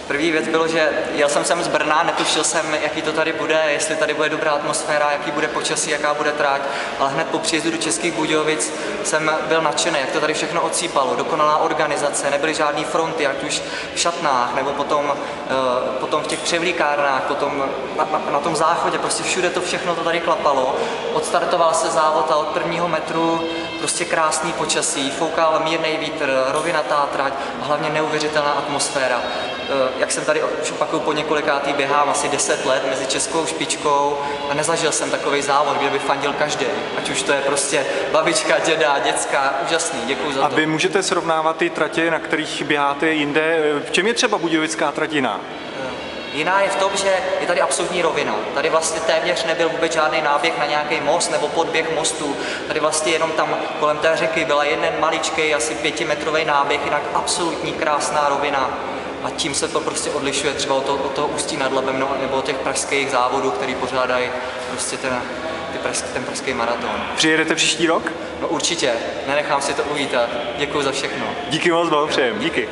První věc bylo, že jel jsem sem z Brna, netušil jsem, jaký to tady bude, jestli tady bude dobrá atmosféra, jaký bude počasí, jaká bude trať, ale hned po příjezdu do Českých Budějovic jsem byl nadšený, jak to tady všechno odsýpalo, dokonalá organizace, nebyly žádný fronty, ať už v šatnách, nebo potom v těch převlíkárnách, potom na tom záchodě, prostě všude to všechno to tady klapalo. Odstartoval se závod a od prvního metru prostě krásný počasí, foukal mírný vítr, rovinatá trať a hlavně neuvěřitelná atmosféra. Jak jsem tady už opakuju po několikátý běhám asi 10 let mezi českou špičkou a nezažil jsem takový závod, kde by fandil každý. Ať už to je prostě babička, děda, děcka, úžasný, děkuju za to. A vy můžete srovnávat ty tratě, na kterých běháte jinde. V čem je třeba budějovická trať jiná? Jiná je v tom, že je tady absolutní rovina. Tady vlastně téměř nebyl vůbec žádný náběh na nějaký most nebo podběh mostu. Tady vlastně jenom tam kolem té řeky byla jeden maličký, asi 5metrový náběh, jinak absolutní krásná rovina. A tím se to prostě odlišuje třeba od toho Ústí nad Labem nebo od těch pražských závodů, který pořádají prostě ten pražský maraton. Přijedete příští rok? No určitě, nenechám si to uvítat. Děkuji za všechno. Díky moc, blahopřejem. Díky.